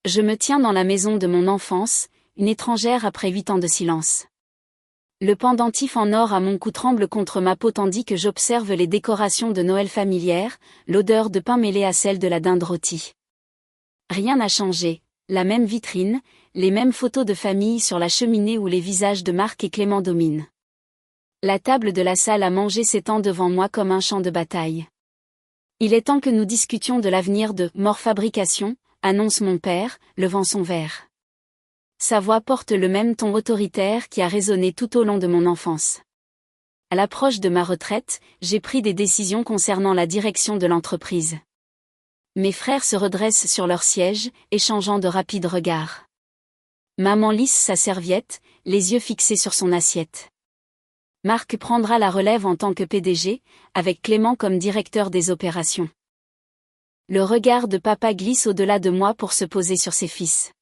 Je me tiens dans la maison de mon enfance, une étrangère après 8 ans de silence. Le pendentif en or à mon cou tremble contre ma peau tandis que j'observe les décorations de Noël familières, l'odeur de pain mêlée à celle de la dinde rôtie. Rien n'a changé, la même vitrine, les mêmes photos de famille sur la cheminée où les visages de Marc et Clément dominent. La table de la salle à manger s'étend devant moi comme un champ de bataille. Il est temps que nous discutions de l'avenir de « Mort Fabrication », annonce mon père, levant son verre. Sa voix porte le même ton autoritaire qui a résonné tout au long de mon enfance. À l'approche de ma retraite, j'ai pris des décisions concernant la direction de l'entreprise. Mes frères se redressent sur leur siège, échangeant de rapides regards. Maman lisse sa serviette, les yeux fixés sur son assiette. Marc prendra la relève en tant que PDG, avec Clément comme directeur des opérations. Le regard de papa glisse au-delà de moi pour se poser sur ses fils.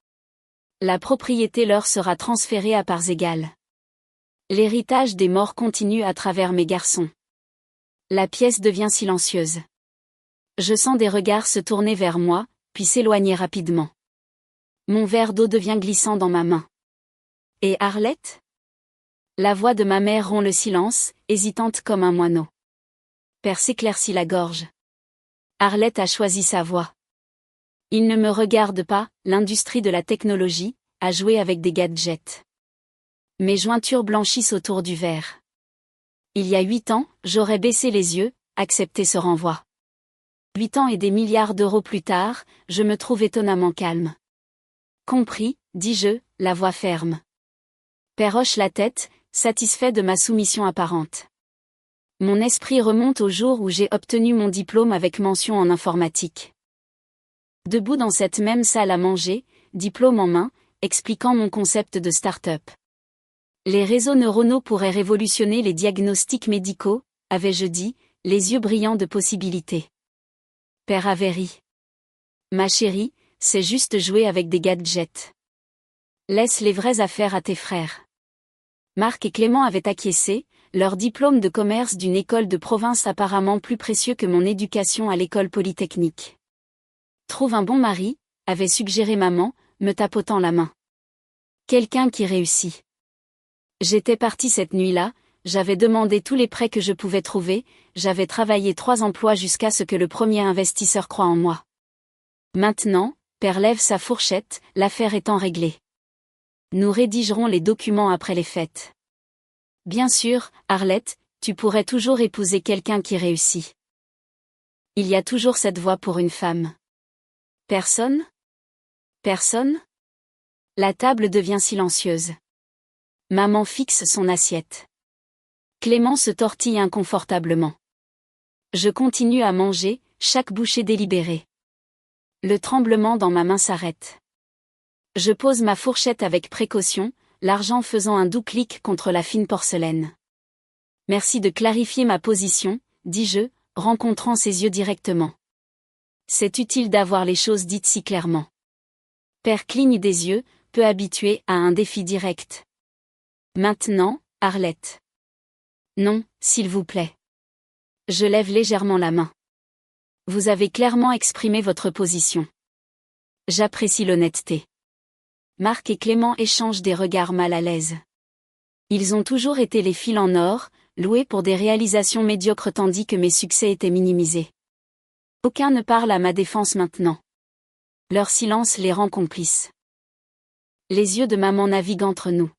La propriété leur sera transférée à parts égales. L'héritage des morts continue à travers mes garçons. La pièce devient silencieuse. Je sens des regards se tourner vers moi, puis s'éloigner rapidement. Mon verre d'eau devient glissant dans ma main. Et Arlette ? La voix de ma mère rompt le silence, hésitante comme un moineau. Père s'éclaircit la gorge. Arlette a choisi sa voie. Il ne me regarde pas, l'industrie de la technologie, a joué avec des gadgets. Mes jointures blanchissent autour du verre. Il y a 8 ans, j'aurais baissé les yeux, accepté ce renvoi. 8 ans et des milliards d'euros plus tard, je me trouve étonnamment calme. Compris, dis-je, la voix ferme. Père hoche la tête, satisfait de ma soumission apparente. Mon esprit remonte au jour où j'ai obtenu mon diplôme avec mention en informatique. Debout dans cette même salle à manger, diplôme en main, expliquant mon concept de start-up. Les réseaux neuronaux pourraient révolutionner les diagnostics médicaux, avais-je dit, les yeux brillants de possibilités. Père avait ri. Ma chérie, c'est juste jouer avec des gadgets. Laisse les vraies affaires à tes frères. Marc et Clément avaient acquiescé, leur diplôme de commerce d'une école de province apparemment plus précieux que mon éducation à l'école polytechnique. Trouve un bon mari, avait suggéré maman, me tapotant la main. Quelqu'un qui réussit. J'étais partie cette nuit-là, j'avais demandé tous les prêts que je pouvais trouver, j'avais travaillé 3 emplois jusqu'à ce que le premier investisseur croie en moi. Maintenant, père lève sa fourchette, l'affaire étant réglée. Nous rédigerons les documents après les fêtes. Bien sûr, Arlette, tu pourrais toujours épouser quelqu'un qui réussit. Il y a toujours cette voie pour une femme. Personne ? Personne ? La table devient silencieuse. Maman fixe son assiette. Clément se tortille inconfortablement. Je continue à manger, chaque bouchée délibérée. Le tremblement dans ma main s'arrête. Je pose ma fourchette avec précaution, l'argent faisant un doux clic contre la fine porcelaine. Merci de clarifier ma position, dis-je, rencontrant ses yeux directement. C'est utile d'avoir les choses dites si clairement. Père cligne des yeux, peu habitué à un défi direct. Maintenant, Arlette. Non, s'il vous plaît. Je lève légèrement la main. Vous avez clairement exprimé votre position. J'apprécie l'honnêteté. Marc et Clément échangent des regards mal à l'aise. Ils ont toujours été les fils en or, loués pour des réalisations médiocres tandis que mes succès étaient minimisés. Aucun ne parle à ma défense maintenant. Leur silence les rend complices. Les yeux de maman naviguent entre nous.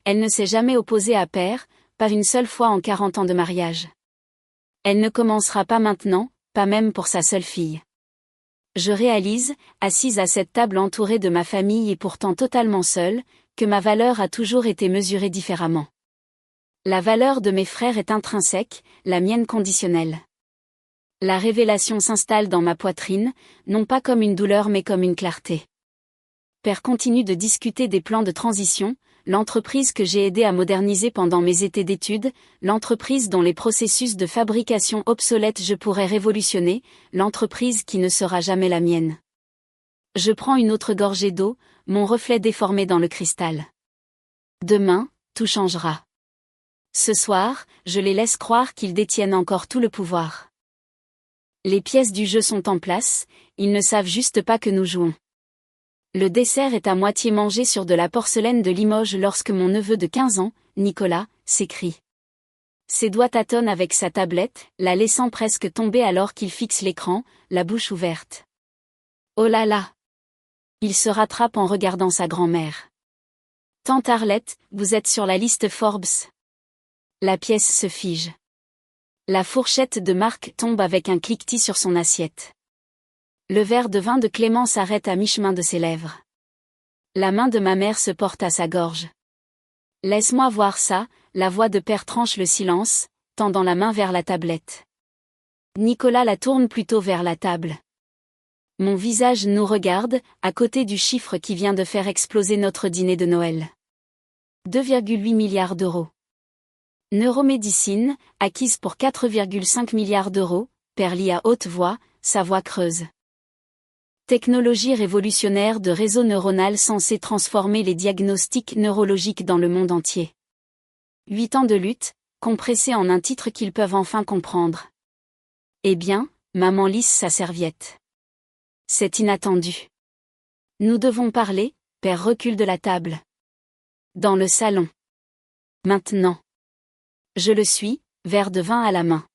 Elle ne s'est jamais opposée à père, pas une seule fois en 40 ans de mariage. Elle ne commencera pas maintenant, pas même pour sa seule fille. Je réalise, assise à cette table entourée de ma famille et pourtant totalement seule, que ma valeur a toujours été mesurée différemment. La valeur de mes frères est intrinsèque, la mienne conditionnelle. La révélation s'installe dans ma poitrine, non pas comme une douleur mais comme une clarté. Père continue de discuter des plans de transition, l'entreprise que j'ai aidé à moderniser pendant mes étés d'études, l'entreprise dont les processus de fabrication obsolètes je pourrais révolutionner, l'entreprise qui ne sera jamais la mienne. Je prends une autre gorgée d'eau, mon reflet déformé dans le cristal. Demain, tout changera. Ce soir, je les laisse croire qu'ils détiennent encore tout le pouvoir. Les pièces du jeu sont en place, ils ne savent juste pas que nous jouons. Le dessert est à moitié mangé sur de la porcelaine de Limoges lorsque mon neveu de 15 ans, Nicolas, s'écrie. Ses doigts tâtonnent avec sa tablette, la laissant presque tomber alors qu'il fixe l'écran, la bouche ouverte. Oh là là! Il se rattrape en regardant sa grand-mère. Tante Arlette, vous êtes sur la liste Forbes. La pièce se fige. La fourchette de Marc tombe avec un cliquetis sur son assiette. Le verre de vin de Clément s'arrête à mi-chemin de ses lèvres. La main de ma mère se porte à sa gorge. Laisse-moi voir ça, la voix de père tranche le silence, tendant la main vers la tablette. Nicolas la tourne plutôt vers la table. Mon visage nous regarde, à côté du chiffre qui vient de faire exploser notre dîner de Noël. 2,8 milliards d'euros. Neuromédecine, acquise pour 4,5 milliards d'euros, père lit à haute voix, sa voix creuse. Technologie révolutionnaire de réseau neuronal censé transformer les diagnostics neurologiques dans le monde entier. 8 ans de lutte, compressés en un titre qu'ils peuvent enfin comprendre. Eh bien, maman lisse sa serviette. C'est inattendu. Nous devons parler, père recule de la table. Dans le salon. Maintenant. Je le suis, verre de vin à la main.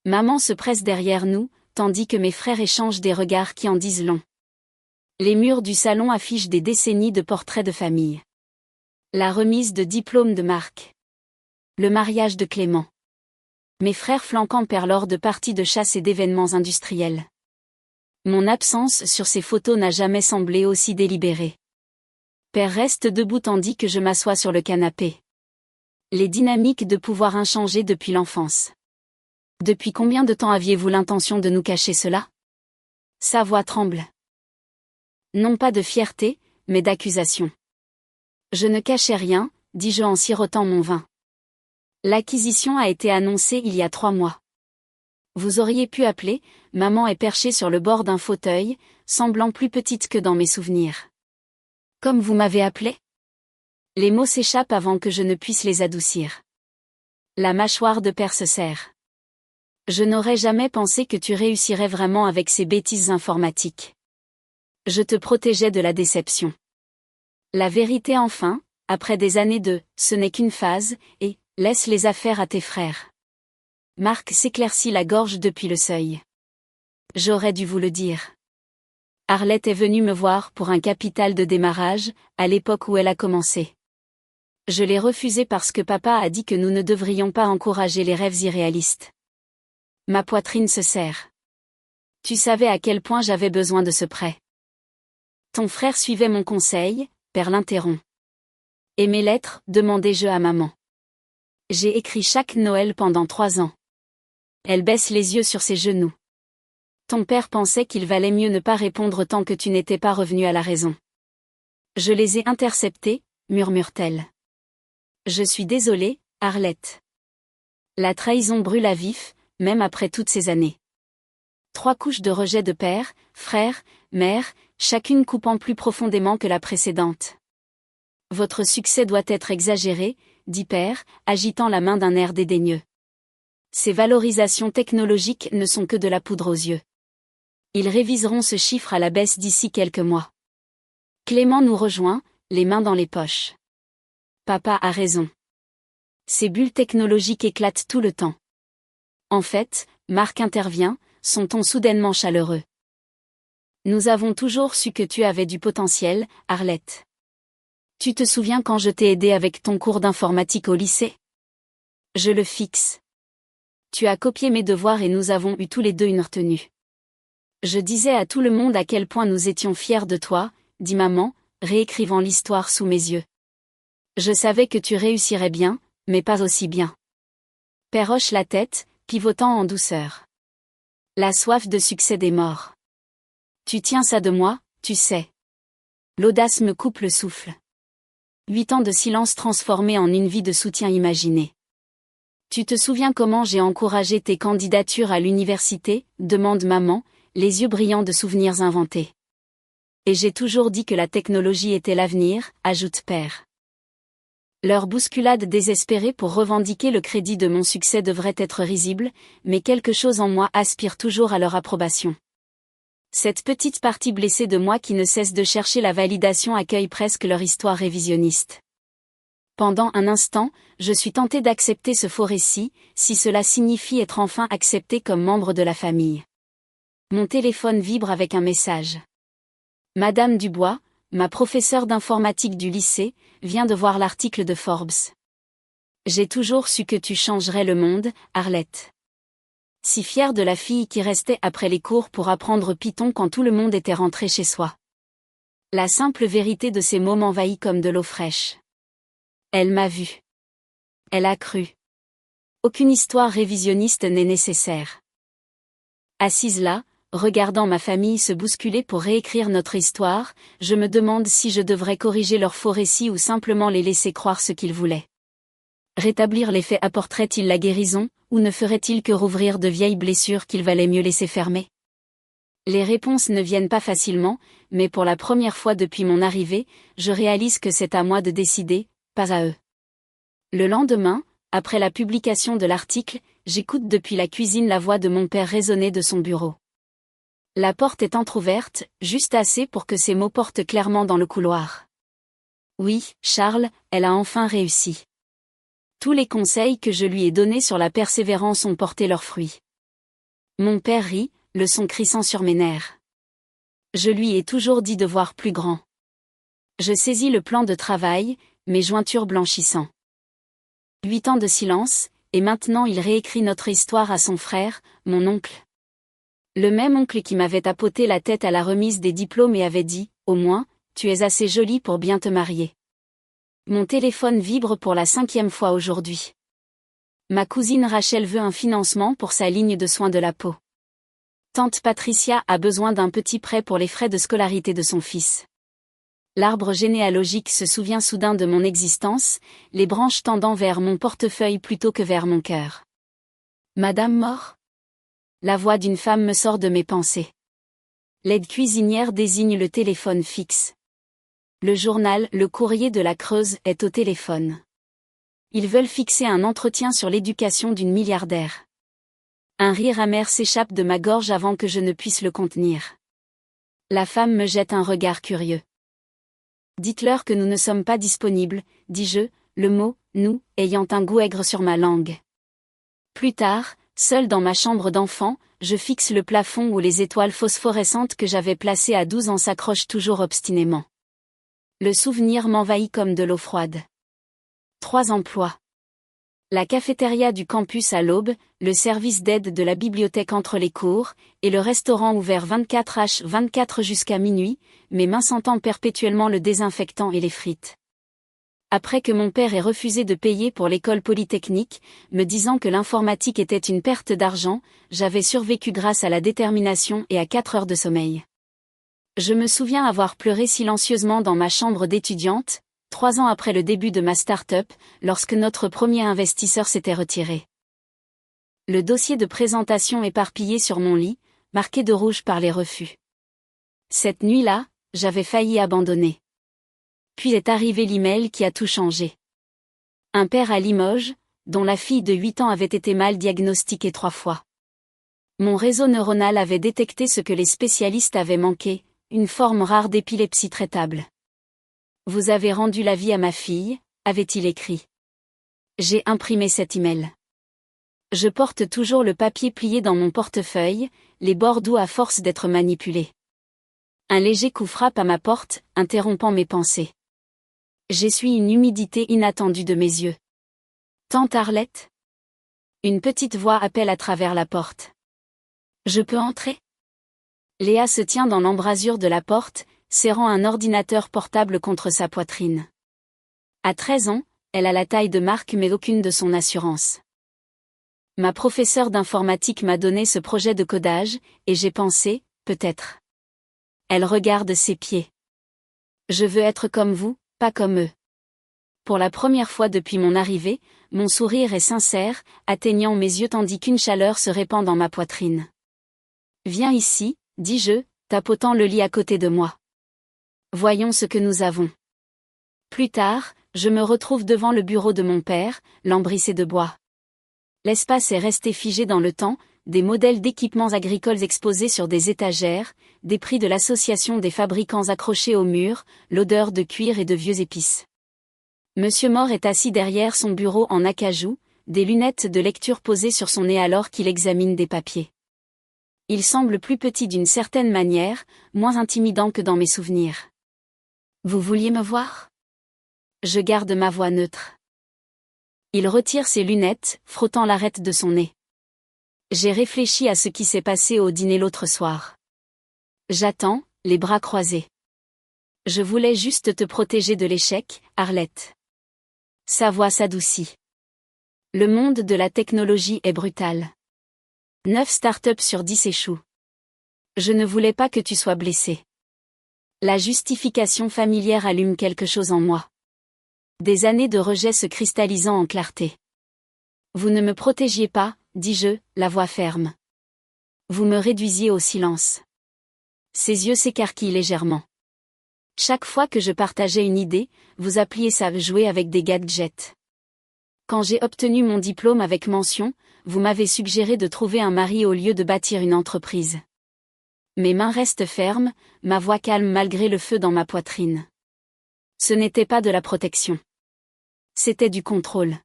Maman se presse derrière nous, tandis que mes frères échangent des regards qui en disent long. Les murs du salon affichent des décennies de portraits de famille. La remise de diplôme de Marc. Le mariage de Clément. Mes frères flanquant père lors de parties de chasse et d'événements industriels. Mon absence sur ces photos n'a jamais semblé aussi délibérée. Père reste debout tandis que je m'assois sur le canapé. Les dynamiques de pouvoir inchangées depuis l'enfance. Depuis combien de temps aviez-vous l'intention de nous cacher cela? Sa voix tremble. Non pas de fierté, mais d'accusation. Je ne cachais rien, dis-je en sirotant mon vin. L'acquisition a été annoncée il y a 3 mois. Vous auriez pu appeler, maman est perchée sur le bord d'un fauteuil, semblant plus petite que dans mes souvenirs. Comme vous m'avez appelé? Les mots s'échappent avant que je ne puisse les adoucir. La mâchoire de père se serre. Je n'aurais jamais pensé que tu réussirais vraiment avec ces bêtises informatiques. Je te protégeais de la déception. La vérité enfin, après des années de « ce n'est qu'une phase » et « laisse les affaires à tes frères ». Marc s'éclaircit la gorge depuis le seuil. J'aurais dû vous le dire. Arlette est venue me voir pour un capital de démarrage, à l'époque où elle a commencé. Je l'ai refusé parce que papa a dit que nous ne devrions pas encourager les rêves irréalistes. Ma poitrine se serre. Tu savais à quel point j'avais besoin de ce prêt. Ton frère suivait mon conseil, père l'interrompt. Et mes lettres, demandai-je à maman. J'ai écrit chaque Noël pendant 3 ans. Elle baisse les yeux sur ses genoux. Ton père pensait qu'il valait mieux ne pas répondre tant que tu n'étais pas revenu à la raison. Je les ai interceptés, murmure-t-elle. Je suis désolée, Arlette. La trahison brûle à vif, même après toutes ces années. 3 couches de rejet de père, frère, mère, chacune coupant plus profondément que la précédente. Votre succès doit être exagéré, dit père, agitant la main d'un air dédaigneux. Ces valorisations technologiques ne sont que de la poudre aux yeux. Ils réviseront ce chiffre à la baisse d'ici quelques mois. Clément nous rejoint, les mains dans les poches. Papa a raison. Ces bulles technologiques éclatent tout le temps. En fait, Marc intervient, son ton soudainement chaleureux. Nous avons toujours su que tu avais du potentiel, Arlette. Tu te souviens quand je t'ai aidé avec ton cours d'informatique au lycée? Je le fixe. Tu as copié mes devoirs et nous avons eu tous les deux une retenue. Je disais à tout le monde à quel point nous étions fiers de toi, dit maman, réécrivant l'histoire sous mes yeux. Je savais que tu réussirais bien, mais pas aussi bien. Père hoche la tête, pivotant en douceur. La soif de succès des morts. Tu tiens ça de moi, tu sais. L'audace me coupe le souffle. 8 ans de silence transformés en une vie de soutien imaginé. Tu te souviens comment j'ai encouragé tes candidatures à l'université, demande maman, les yeux brillants de souvenirs inventés. Et j'ai toujours dit que la technologie était l'avenir, ajoute père. Leur bousculade désespérée pour revendiquer le crédit de mon succès devrait être risible, mais quelque chose en moi aspire toujours à leur approbation. Cette petite partie blessée de moi qui ne cesse de chercher la validation accueille presque leur histoire révisionniste. Pendant un instant, je suis tentée d'accepter ce faux récit, si cela signifie être enfin accepté comme membre de la famille. Mon téléphone vibre avec un message. Madame Dubois, ma professeure d'informatique du lycée, vient de voir l'article de Forbes. J'ai toujours su que tu changerais le monde, Arlette. Si fière de la fille qui restait après les cours pour apprendre Python quand tout le monde était rentré chez soi. La simple vérité de ces mots m'envahit comme de l'eau fraîche. Elle m'a vue. Elle a cru. Aucune histoire révisionniste n'est nécessaire. Assise là, regardant ma famille se bousculer pour réécrire notre histoire, je me demande si je devrais corriger leur faux récit ou simplement les laisser croire ce qu'ils voulaient. Rétablir les faits apporterait-il la guérison, ou ne ferait-il que rouvrir de vieilles blessures qu'il valait mieux laisser fermer? Les réponses ne viennent pas facilement, mais pour la première fois depuis mon arrivée, je réalise que c'est à moi de décider, pas à eux. Le lendemain, après la publication de l'article, j'écoute depuis la cuisine la voix de mon père résonner de son bureau. La porte est entr'ouverte, juste assez pour que ces mots portent clairement dans le couloir. Oui, Charles, elle a enfin réussi. Tous les conseils que je lui ai donnés sur la persévérance ont porté leurs fruits. Mon père rit, le son crissant sur mes nerfs. Je lui ai toujours dit de voir plus grand. Je saisis le plan de travail, mes jointures blanchissant. 8 ans de silence, et maintenant il réécrit notre histoire à son frère, mon oncle. Le même oncle qui m'avait tapoté la tête à la remise des diplômes et avait dit, au moins, tu es assez jolie pour bien te marier. Mon téléphone vibre pour la 5e fois aujourd'hui. Ma cousine Rachel veut un financement pour sa ligne de soins de la peau. Tante Patricia a besoin d'un petit prêt pour les frais de scolarité de son fils. L'arbre généalogique se souvient soudain de mon existence, les branches tendant vers mon portefeuille plutôt que vers mon cœur. Madame mort? La voix d'une femme me sort de mes pensées. L'aide cuisinière désigne le téléphone fixe. Le journal Le Courrier de la Creuse est au téléphone. Ils veulent fixer un entretien sur l'éducation d'une milliardaire. Un rire amer s'échappe de ma gorge avant que je ne puisse le contenir. La femme me jette un regard curieux. Dites-leur que nous ne sommes pas disponibles, dis-je, le mot « nous » ayant un goût aigre sur ma langue. Plus tard, seul dans ma chambre d'enfant, je fixe le plafond où les étoiles phosphorescentes que j'avais placées à 12 ans s'accrochent toujours obstinément. Le souvenir m'envahit comme de l'eau froide. 3 emplois. La cafétéria du campus à l'aube, le service d'aide de la bibliothèque entre les cours, et le restaurant ouvert 24h24 jusqu'à minuit, mes mains sentant perpétuellement le désinfectant et les frites. Après que mon père ait refusé de payer pour l'école polytechnique, me disant que l'informatique était une perte d'argent, j'avais survécu grâce à la détermination et à 4 heures de sommeil. Je me souviens avoir pleuré silencieusement dans ma chambre d'étudiante, 3 ans après le début de ma start-up, lorsque notre premier investisseur s'était retiré. Le dossier de présentation éparpillé sur mon lit, marqué de rouge par les refus. Cette nuit-là, j'avais failli abandonner. Puis est arrivé l'email qui a tout changé. Un père à Limoges, dont la fille de 8 ans avait été mal diagnostiquée 3 fois. Mon réseau neuronal avait détecté ce que les spécialistes avaient manqué, une forme rare d'épilepsie traitable. Vous avez rendu la vie à ma fille, avait-il écrit. J'ai imprimé cet email. Je porte toujours le papier plié dans mon portefeuille, les bords doux à force d'être manipulés. Un léger coup frappe à ma porte, interrompant mes pensées. J'essuie une humidité inattendue de mes yeux. Tante Arlette? Une petite voix appelle à travers la porte. Je peux entrer? Léa se tient dans l'embrasure de la porte, serrant un ordinateur portable contre sa poitrine. À 13 ans, elle a la taille de Marc mais aucune de son assurance. Ma professeure d'informatique m'a donné ce projet de codage, et j'ai pensé, peut-être. Elle regarde ses pieds. Je veux être comme vous, pas comme eux. Pour la première fois depuis mon arrivée, mon sourire est sincère, atteignant mes yeux tandis qu'une chaleur se répand dans ma poitrine. Viens ici, dis-je, tapotant le lit à côté de moi. Voyons ce que nous avons. Plus tard, je me retrouve devant le bureau de mon père, lambrissé de bois. L'espace est resté figé dans le temps, des modèles d'équipements agricoles exposés sur des étagères, des prix de l'association des fabricants accrochés au mur, l'odeur de cuir et de vieux épices. Monsieur More est assis derrière son bureau en acajou, des lunettes de lecture posées sur son nez alors qu'il examine des papiers. Il semble plus petit d'une certaine manière, moins intimidant que dans mes souvenirs. Vous vouliez me voir ? Je garde ma voix neutre. Il retire ses lunettes, frottant l'arête de son nez. J'ai réfléchi à ce qui s'est passé au dîner l'autre soir. J'attends, les bras croisés. Je voulais juste te protéger de l'échec, Arlette. Sa voix s'adoucit. Le monde de la technologie est brutal. 9 startups sur 10 échouent. Je ne voulais pas que tu sois blessé. La justification familière allume quelque chose en moi. Des années de rejet se cristallisant en clarté. Vous ne me protégiez pas, dis-je, la voix ferme. Vous me réduisiez au silence. Ses yeux s'écarquillent légèrement. Chaque fois que je partageais une idée, vous appeliez ça jouer avec des gadgets. Quand j'ai obtenu mon diplôme avec mention, vous m'avez suggéré de trouver un mari au lieu de bâtir une entreprise. Mes mains restent fermes, ma voix calme malgré le feu dans ma poitrine. Ce n'était pas de la protection. C'était du contrôle.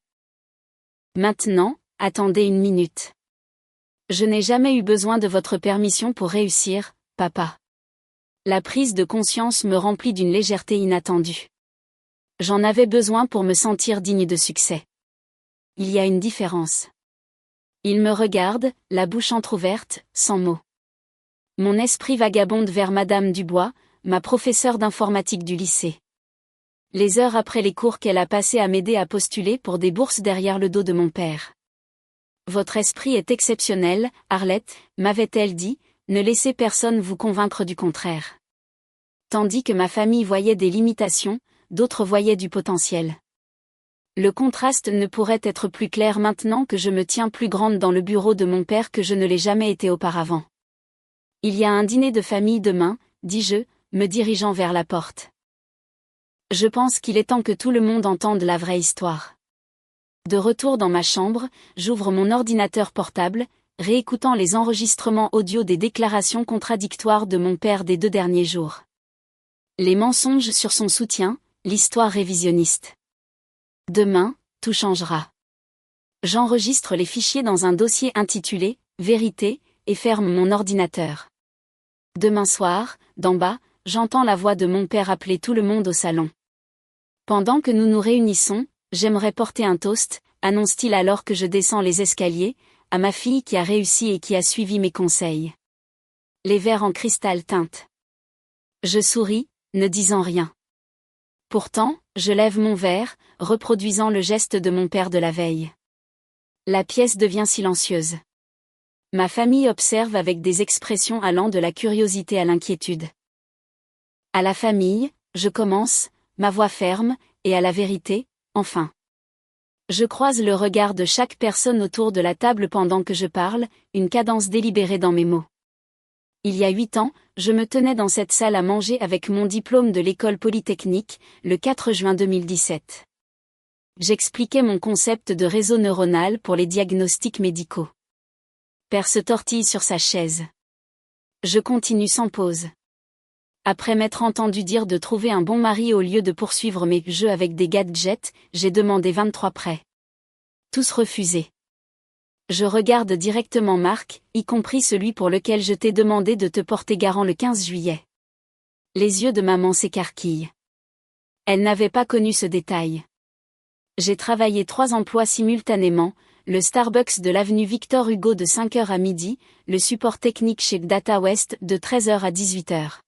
Maintenant, attendez une minute. Je n'ai jamais eu besoin de votre permission pour réussir, papa. La prise de conscience me remplit d'une légèreté inattendue. J'en avais besoin pour me sentir digne de succès. Il y a une différence. Il me regarde, la bouche entr'ouverte, sans mots. Mon esprit vagabonde vers Madame Dubois, ma professeure d'informatique du lycée. Les heures après les cours qu'elle a passées à m'aider à postuler pour des bourses derrière le dos de mon père. Votre esprit est exceptionnel, Arlette, m'avait-elle dit, ne laissez personne vous convaincre du contraire. Tandis que ma famille voyait des limitations, d'autres voyaient du potentiel. Le contraste ne pourrait être plus clair maintenant que je me tiens plus grande dans le bureau de mon père que je ne l'ai jamais été auparavant. Il y a un dîner de famille demain, dis-je, me dirigeant vers la porte. Je pense qu'il est temps que tout le monde entende la vraie histoire. De retour dans ma chambre, j'ouvre mon ordinateur portable, réécoutant les enregistrements audio des déclarations contradictoires de mon père des 2 derniers jours. Les mensonges sur son soutien, l'histoire révisionniste. Demain, tout changera. J'enregistre les fichiers dans un dossier intitulé « Vérité » et ferme mon ordinateur. Demain soir, d'en bas, j'entends la voix de mon père appeler tout le monde au salon. Pendant que nous nous réunissons, j'aimerais porter un toast, annonce-t-il alors que je descends les escaliers, à ma fille qui a réussi et qui a suivi mes conseils. Les verres en cristal teintent. Je souris, ne disant rien. Pourtant, je lève mon verre, reproduisant le geste de mon père de la veille. La pièce devient silencieuse. Ma famille observe avec des expressions allant de la curiosité à l'inquiétude. À la famille, je commence, ma voix ferme, et à la vérité, enfin. Je croise le regard de chaque personne autour de la table pendant que je parle, une cadence délibérée dans mes mots. Il y a 8 ans, je me tenais dans cette salle à manger avec mon diplôme de l'école polytechnique, le 4 juin 2017. J'expliquais mon concept de réseau neuronal pour les diagnostics médicaux. Père se tortille sur sa chaise. Je continue sans pause. Après m'être entendu dire de trouver un bon mari au lieu de poursuivre mes jeux avec des gadgets, j'ai demandé 23 prêts. Tous refusés. Je regarde directement Marc, y compris celui pour lequel je t'ai demandé de te porter garant le 15 juillet. Les yeux de maman s'écarquillent. Elle n'avait pas connu ce détail. J'ai travaillé 3 emplois simultanément, le Starbucks de l'avenue Victor Hugo de 5h à midi, le support technique chez Data West de 13h à 18h.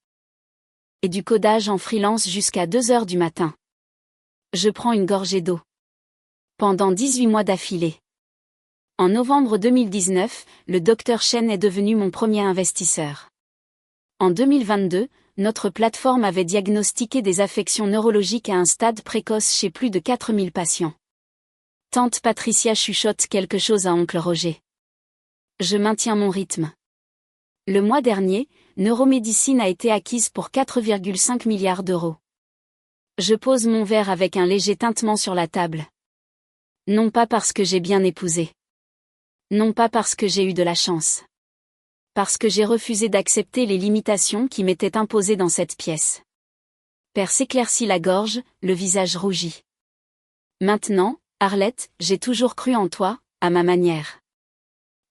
Et du codage en freelance jusqu'à 2h du matin. Je prends une gorgée d'eau. Pendant 18 mois d'affilée. En novembre 2019, le Dr Chen est devenu mon premier investisseur. En 2022, notre plateforme avait diagnostiqué des affections neurologiques à un stade précoce chez plus de 4000 patients. Tante Patricia chuchote quelque chose à oncle Roger. Je maintiens mon rythme. Le mois dernier, Neuromédicine a été acquise pour 4,5 milliards d'euros. Je pose mon verre avec un léger tintement sur la table. Non pas parce que j'ai bien épousé. Non pas parce que j'ai eu de la chance. Parce que j'ai refusé d'accepter les limitations qui m'étaient imposées dans cette pièce. Père s'éclaircit la gorge, le visage rougi. Maintenant, Arlette, j'ai toujours cru en toi, à ma manière.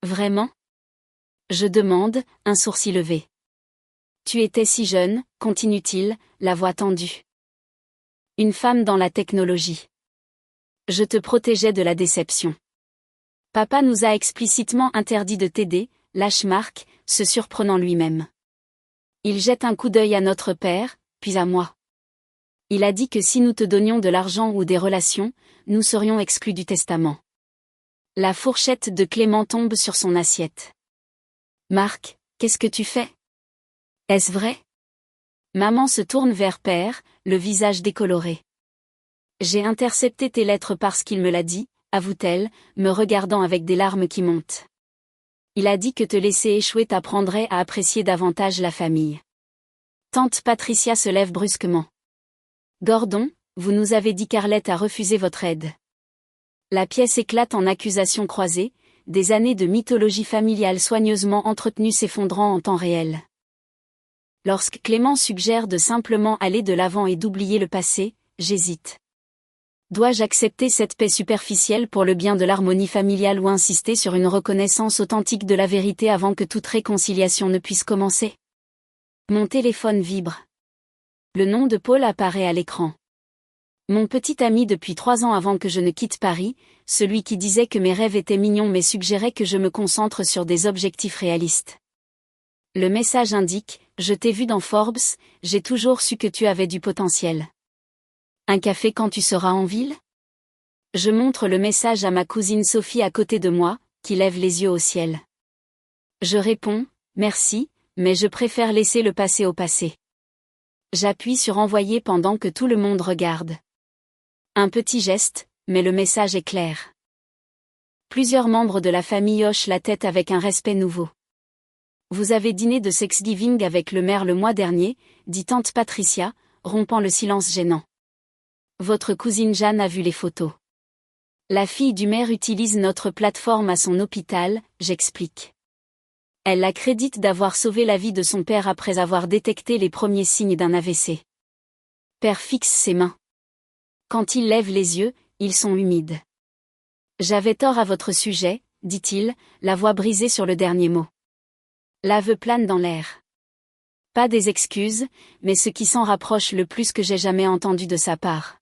Vraiment ? Je demande, un sourcil levé. Tu étais si jeune, continue-t-il, la voix tendue. Une femme dans la technologie. Je te protégeais de la déception. Papa nous a explicitement interdit de t'aider, lâche Marc, se surprenant lui-même. Il jette un coup d'œil à notre père, puis à moi. Il a dit que si nous te donnions de l'argent ou des relations, nous serions exclus du testament. La fourchette de Clément tombe sur son assiette. Marc, qu'est-ce que tu fais ? Est-ce vrai ? Maman se tourne vers père, le visage décoloré. J'ai intercepté tes lettres parce qu'il me l'a dit, avoue-t-elle, me regardant avec des larmes qui montent. Il a dit que te laisser échouer t'apprendrait à apprécier davantage la famille. Tante Patricia se lève brusquement. Gordon, vous nous avez dit qu'Arlette a refusé votre aide. La pièce éclate en accusations croisées, des années de mythologie familiale soigneusement entretenue s'effondrant en temps réel. Lorsque Clément suggère de simplement aller de l'avant et d'oublier le passé, j'hésite. Dois-je accepter cette paix superficielle pour le bien de l'harmonie familiale ou insister sur une reconnaissance authentique de la vérité avant que toute réconciliation ne puisse commencer ? Mon téléphone vibre. Le nom de Paul apparaît à l'écran. Mon petit ami depuis 3 ans avant que je ne quitte Paris, celui qui disait que mes rêves étaient mignons mais suggérait que je me concentre sur des objectifs réalistes. Le message indique, je t'ai vu dans Forbes, j'ai toujours su que tu avais du potentiel. Un café quand tu seras en ville ? Je montre le message à ma cousine Sophie à côté de moi, qui lève les yeux au ciel. Je réponds, merci, mais je préfère laisser le passé au passé. J'appuie sur envoyer pendant que tout le monde regarde. Un petit geste, mais le message est clair. Plusieurs membres de la famille hochent la tête avec un respect nouveau. Vous avez dîné de Thanksgiving avec le maire le mois dernier, dit tante Patricia, rompant le silence gênant. Votre cousine Jeanne a vu les photos. La fille du maire utilise notre plateforme à son hôpital, j'explique. Elle la crédite d'avoir sauvé la vie de son père après avoir détecté les premiers signes d'un AVC. Père fixe ses mains. Quand il lève les yeux, ils sont humides. J'avais tort à votre sujet, dit-il, la voix brisée sur le dernier mot. L'aveu plane dans l'air. Pas des excuses, mais ce qui s'en rapproche le plus que j'ai jamais entendu de sa part.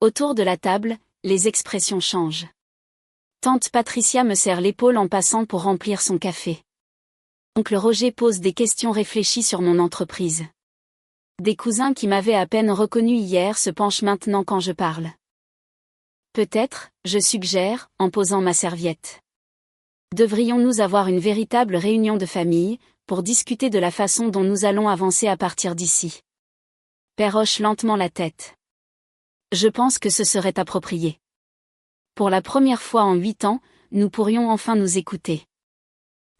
Autour de la table, les expressions changent. Tante Patricia me serre l'épaule en passant pour remplir son café. Oncle Roger pose des questions réfléchies sur mon entreprise. Des cousins qui m'avaient à peine reconnu hier se penchent maintenant quand je parle. Peut-être, je suggère, en posant ma serviette. Devrions-nous avoir une véritable réunion de famille, pour discuter de la façon dont nous allons avancer à partir d'ici. Père hoche lentement la tête. Je pense que ce serait approprié. Pour la première fois en 8 ans, nous pourrions enfin nous écouter.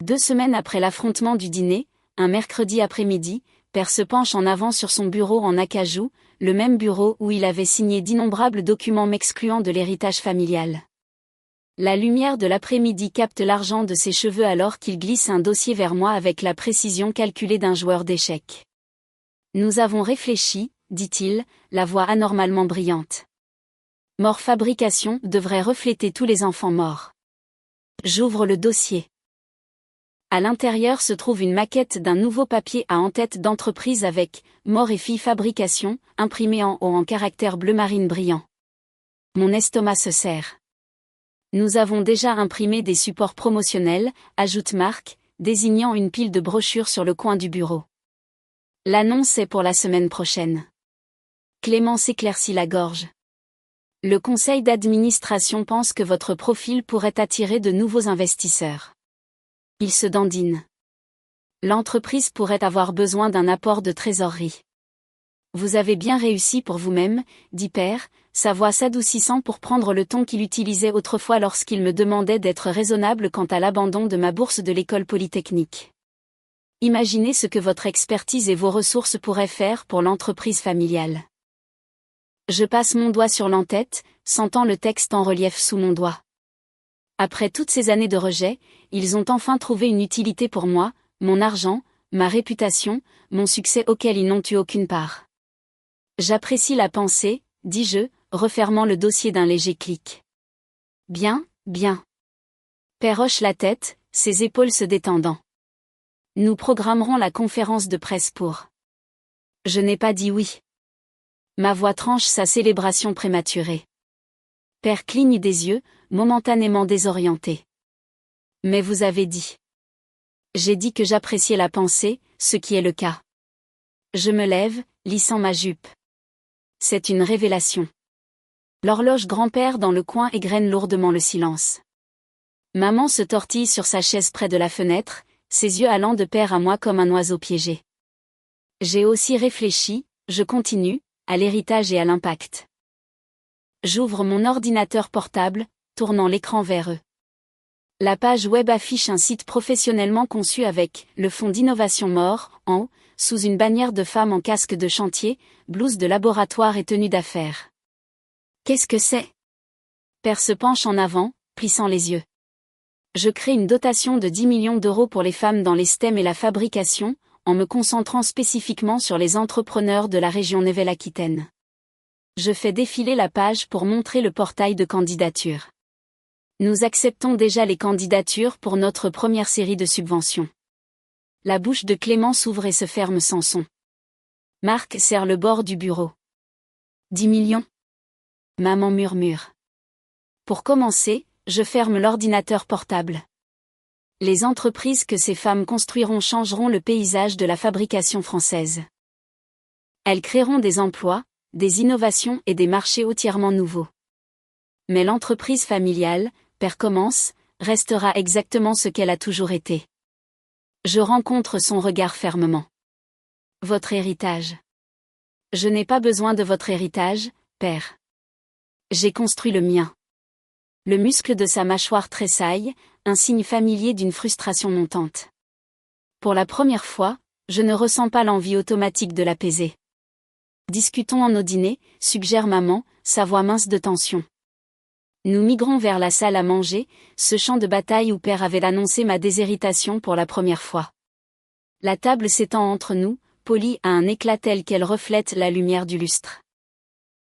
2 semaines après l'affrontement du dîner, un mercredi après-midi, Père se penche en avant sur son bureau en acajou, le même bureau où il avait signé d'innombrables documents m'excluant de l'héritage familial. La lumière de l'après-midi capte l'argent de ses cheveux alors qu'il glisse un dossier vers moi avec la précision calculée d'un joueur d'échecs. Nous avons réfléchi, dit-il, la voix anormalement brillante. Mort fabrication devrait refléter tous les enfants morts. J'ouvre le dossier. À l'intérieur se trouve une maquette d'un nouveau papier à en-tête d'entreprise avec « Mort et fille fabrication » imprimé en haut en caractères bleu marine brillants. Mon estomac se serre. Nous avons déjà imprimé des supports promotionnels, ajoute Marc, désignant une pile de brochures sur le coin du bureau. L'annonce est pour la semaine prochaine. Clément s'éclaircit la gorge. Le conseil d'administration pense que votre profil pourrait attirer de nouveaux investisseurs. Il se dandine. L'entreprise pourrait avoir besoin d'un apport de trésorerie. Vous avez bien réussi pour vous-même, dit Père, sa voix s'adoucissant pour prendre le ton qu'il utilisait autrefois lorsqu'il me demandait d'être raisonnable quant à l'abandon de ma bourse de l'école polytechnique. Imaginez ce que votre expertise et vos ressources pourraient faire pour l'entreprise familiale. Je passe mon doigt sur l'entête, sentant le texte en relief sous mon doigt. Après toutes ces années de rejet, ils ont enfin trouvé une utilité pour moi, mon argent, ma réputation, mon succès auquel ils n'ont eu aucune part. J'apprécie la pensée, dis-je, refermant le dossier d'un léger clic. Bien, bien. Père hoche la tête, ses épaules se détendant. Nous programmerons la conférence de presse pour. Je n'ai pas dit oui. Ma voix tranche sa célébration prématurée. Père cligne des yeux, momentanément désorienté. Mais vous avez dit. J'ai dit que j'appréciais la pensée, ce qui est le cas. Je me lève, lissant ma jupe. C'est une révélation. L'horloge grand-père dans le coin égrène lourdement le silence. Maman se tortille sur sa chaise près de la fenêtre, ses yeux allant de père à moi comme un oiseau piégé. J'ai aussi réfléchi, je continue, à l'héritage et à l'impact. J'ouvre mon ordinateur portable, tournant l'écran vers eux. La page web affiche un site professionnellement conçu avec le fonds d'innovation MORE, en haut, sous une bannière de femmes en casque de chantier, blouse de laboratoire et tenue d'affaires. Qu'est-ce que c'est? Père se penche en avant, plissant les yeux. Je crée une dotation de 10 millions d'euros pour les femmes dans les STEM et la fabrication, en me concentrant spécifiquement sur les entrepreneurs de la région Nouvelle-Aquitaine. Je fais défiler la page pour montrer le portail de candidature. Nous acceptons déjà les candidatures pour notre première série de subventions. La bouche de Clément s'ouvre et se ferme sans son. Marc serre le bord du bureau. 10 millions? Maman murmure. Pour commencer, je ferme l'ordinateur portable. Les entreprises que ces femmes construiront changeront le paysage de la fabrication française. Elles créeront des emplois, des innovations et des marchés entièrement nouveaux. Mais l'entreprise familiale, Père commence, restera exactement ce qu'elle a toujours été. Je rencontre son regard fermement. Votre héritage. Je n'ai pas besoin de votre héritage, Père. J'ai construit le mien. Le muscle de sa mâchoire tressaille, un signe familier d'une frustration montante. Pour la première fois, je ne ressens pas l'envie automatique de l'apaiser. Discutons en nos dîners, suggère maman, sa voix mince de tension. Nous migrons vers la salle à manger, ce champ de bataille où père avait annoncé ma déshéritation pour la première fois. La table s'étend entre nous, polie à un éclat tel qu'elle reflète la lumière du lustre.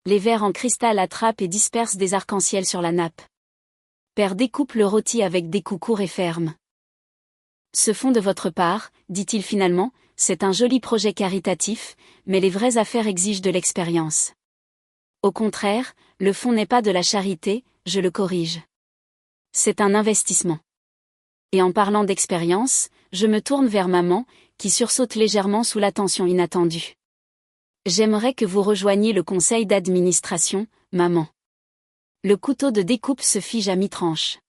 Les verres en cristal attrapent et dispersent des arcs-en-ciel sur la nappe. Père découpe le rôti avec des coups courts et fermes. Ce fonds de votre part, dit-il finalement, c'est un joli projet caritatif, mais les vraies affaires exigent de l'expérience. Au contraire, le fonds n'est pas de la charité, je le corrige. C'est un investissement. Et en parlant d'expérience, je me tourne vers maman, qui sursaute légèrement sous l'attention inattendue. J'aimerais que vous rejoigniez le conseil d'administration, maman. Le couteau de découpe se fige à mi-tranche.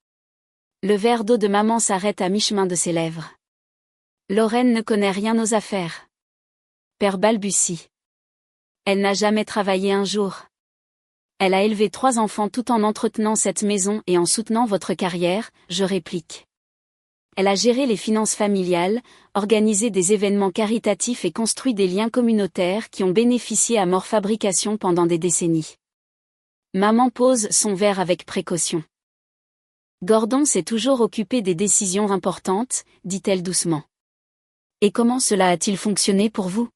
Le verre d'eau de maman s'arrête à mi-chemin de ses lèvres. Lorraine ne connaît rien aux affaires. Père balbutie. Elle n'a jamais travaillé un jour. Elle a élevé 3 enfants tout en entretenant cette maison et en soutenant votre carrière, je réplique. Elle a géré les finances familiales, organisé des événements caritatifs et construit des liens communautaires qui ont bénéficié à MORE Fabrication pendant des décennies. Maman pose son verre avec précaution. Gordon s'est toujours occupé des décisions importantes, dit-elle doucement. Et comment cela a-t-il fonctionné pour vous?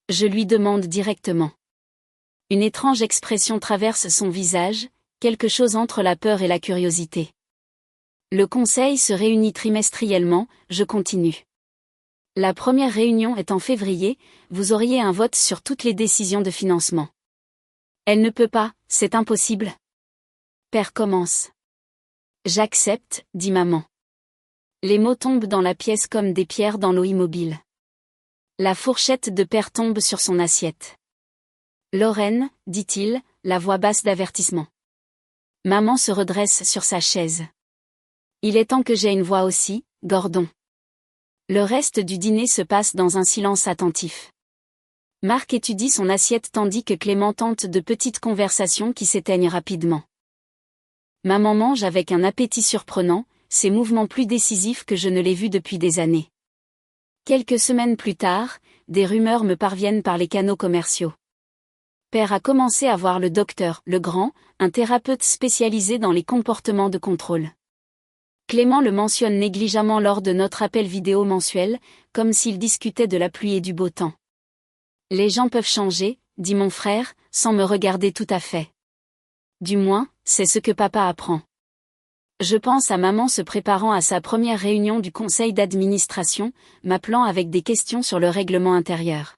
Je lui demande directement. Une étrange expression traverse son visage, quelque chose entre la peur et la curiosité. Le conseil se réunit trimestriellement, je continue. La première réunion est en février, vous auriez un vote sur toutes les décisions de financement. Elle ne peut pas, c'est impossible. Père commence. J'accepte, dit maman. Les mots tombent dans la pièce comme des pierres dans l'eau immobile. La fourchette de père tombe sur son assiette. Lorraine, dit-il, la voix basse d'avertissement. Maman se redresse sur sa chaise. Il est temps que j'aie une voix aussi, Gordon. Le reste du dîner se passe dans un silence attentif. Marc étudie son assiette tandis que Clément tente de petites conversations qui s'éteignent rapidement. Maman mange avec un appétit surprenant, ses mouvements plus décisifs que je ne l'ai vu depuis des années. Quelques semaines plus tard, des rumeurs me parviennent par les canaux commerciaux. Père a commencé à voir le docteur Legrand, un thérapeute spécialisé dans les comportements de contrôle. Clément le mentionne négligemment lors de notre appel vidéo mensuel, comme s'il discutait de la pluie et du beau temps. Les gens peuvent changer, dit mon frère, sans me regarder tout à fait. Du moins, c'est ce que papa apprend. Je pense à maman se préparant à sa première réunion du conseil d'administration, m'appelant avec des questions sur le règlement intérieur.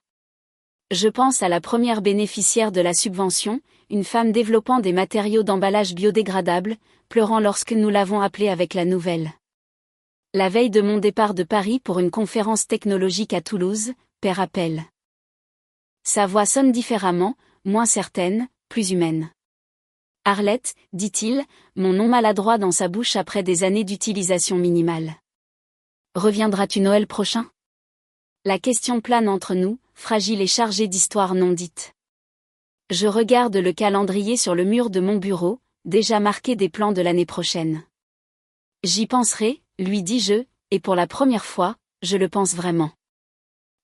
Je pense à la première bénéficiaire de la subvention, une femme développant des matériaux d'emballage biodégradables, pleurant lorsque nous l'avons appelée avec la nouvelle. La veille de mon départ de Paris pour une conférence technologique à Toulouse, père appelle. Sa voix sonne différemment, moins certaine, plus humaine. Arlette, dit-il, mon nom maladroit dans sa bouche après des années d'utilisation minimale. Reviendras-tu Noël prochain ? La question plane entre nous, fragile et chargée d'histoires non dites. Je regarde le calendrier sur le mur de mon bureau, déjà marqué des plans de l'année prochaine. J'y penserai, lui dis-je, et pour la première fois, je le pense vraiment.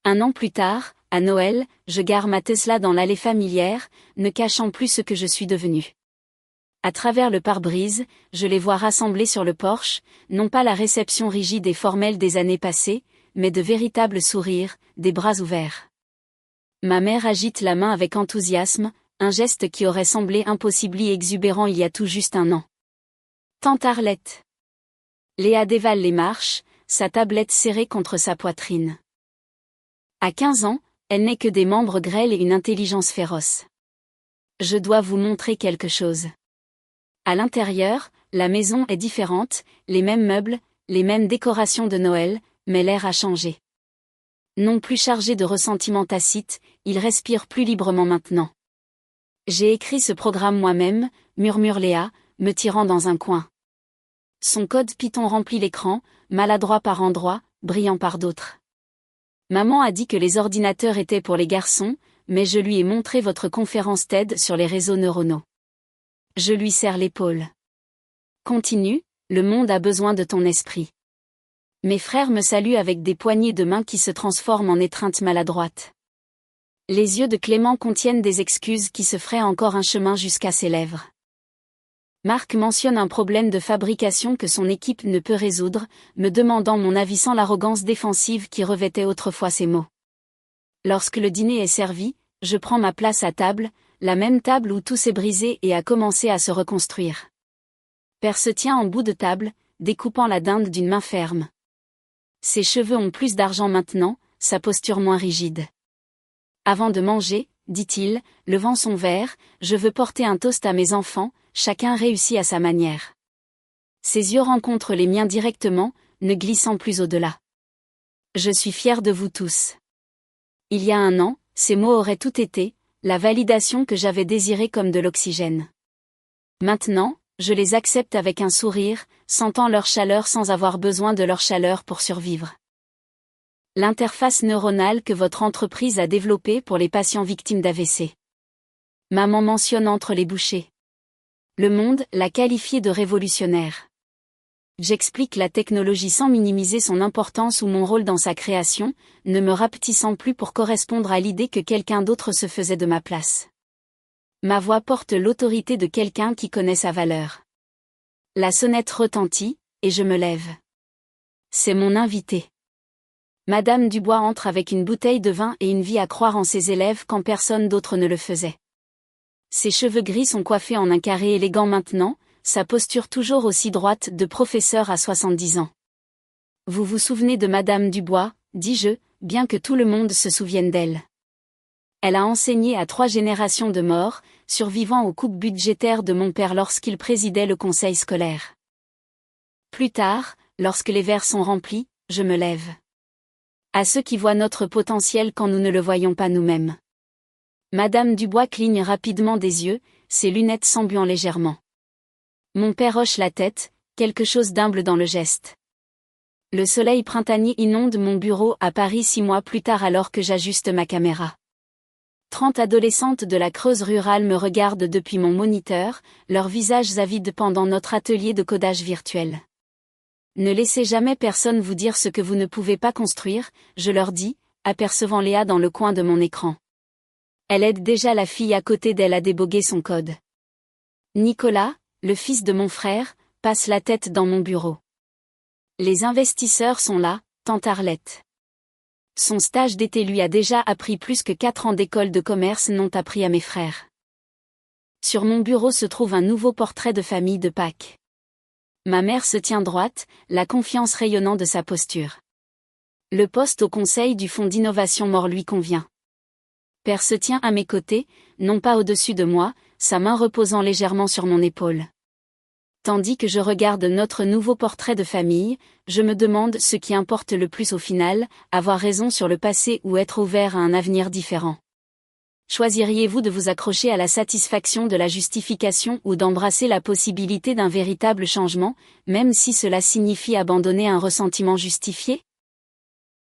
1 an plus tard, à Noël, je gare ma Tesla dans l'allée familière, ne cachant plus ce que je suis devenue. À travers le pare-brise, je les vois rassemblés sur le porche, non pas la réception rigide et formelle des années passées, mais de véritables sourires, des bras ouverts. Ma mère agite la main avec enthousiasme, un geste qui aurait semblé impossible et exubérant il y a tout juste 1 an. Tante Arlette. Léa dévale les marches, sa tablette serrée contre sa poitrine. À 15 ans, elle n'est que des membres grêles et une intelligence féroce. Je dois vous montrer quelque chose. À l'intérieur, la maison est différente, les mêmes meubles, les mêmes décorations de Noël, mais l'air a changé. Non plus chargé de ressentiment tacite, il respire plus librement maintenant. J'ai écrit ce programme moi-même, murmure Léa, me tirant dans un coin. Son code Python remplit l'écran, maladroit par endroits, brillant par d'autres. Maman a dit que les ordinateurs étaient pour les garçons, mais je lui ai montré votre conférence TED sur les réseaux neuronaux. Je lui serre l'épaule. Continue, le monde a besoin de ton esprit. Mes frères me saluent avec des poignées de main qui se transforment en étreintes maladroites. Les yeux de Clément contiennent des excuses qui se feraient encore un chemin jusqu'à ses lèvres. Marc mentionne un problème de fabrication que son équipe ne peut résoudre, me demandant mon avis sans l'arrogance défensive qui revêtait autrefois ses mots. Lorsque le dîner est servi, je prends ma place à table, la même table où tout s'est brisé et a commencé à se reconstruire. Père se tient en bout de table, découpant la dinde d'une main ferme. Ses cheveux ont plus d'argent maintenant, sa posture moins rigide. Avant de manger, dit-il, levant son verre, je veux porter un toast à mes enfants, chacun réussit à sa manière. Ses yeux rencontrent les miens directement, ne glissant plus au-delà. Je suis fier de vous tous. Il y a 1 an, ces mots auraient tout été, la validation que j'avais désirée comme de l'oxygène. Maintenant, je les accepte avec un sourire, sentant leur chaleur sans avoir besoin de leur chaleur pour survivre. L'interface neuronale que votre entreprise a développée pour les patients victimes d'AVC. Maman mentionne entre les bouchées. Le monde l'a qualifiée de révolutionnaire. J'explique la technologie sans minimiser son importance ou mon rôle dans sa création, ne me rapetissant plus pour correspondre à l'idée que quelqu'un d'autre se faisait de ma place. Ma voix porte l'autorité de quelqu'un qui connaît sa valeur. La sonnette retentit, et je me lève. C'est mon invité. Madame Dubois entre avec une bouteille de vin et une vie à croire en ses élèves quand personne d'autre ne le faisait. Ses cheveux gris sont coiffés en un carré élégant maintenant, sa posture toujours aussi droite de professeur à 70 ans. Vous vous souvenez de Madame Dubois, dis-je, bien que tout le monde se souvienne d'elle. Elle a enseigné à 3 générations de morts, survivant aux coupes budgétaires de mon père lorsqu'il présidait le conseil scolaire. Plus tard, lorsque les verres sont remplis, je me lève. À ceux qui voient notre potentiel quand nous ne le voyons pas nous-mêmes. Madame Dubois cligne rapidement des yeux, ses lunettes s'embuant légèrement. Mon père hoche la tête, quelque chose d'humble dans le geste. Le soleil printanier inonde mon bureau à Paris 6 mois plus tard alors que j'ajuste ma caméra. 30 adolescentes de la Creuse rurale me regardent depuis mon moniteur, leurs visages avides pendant notre atelier de codage virtuel. Ne laissez jamais personne vous dire ce que vous ne pouvez pas construire, je leur dis, apercevant Léa dans le coin de mon écran. Elle aide déjà la fille à côté d'elle à déboguer son code. Nicolas, le fils de mon frère, passe la tête dans mon bureau. Les investisseurs sont là, tante Arlette. Son stage d'été lui a déjà appris plus que 4 ans d'école de commerce n'ont appris à mes frères. Sur mon bureau se trouve un nouveau portrait de famille de Pâques. Ma mère se tient droite, la confiance rayonnant de sa posture. Le poste au conseil du fonds d'innovation Mort lui convient. Père se tient à mes côtés, non pas au-dessus de moi, sa main reposant légèrement sur mon épaule. Tandis que je regarde notre nouveau portrait de famille, je me demande ce qui importe le plus au final, avoir raison sur le passé ou être ouvert à un avenir différent. Choisiriez-vous de vous accrocher à la satisfaction de la justification ou d'embrasser la possibilité d'un véritable changement, même si cela signifie abandonner un ressentiment justifié ?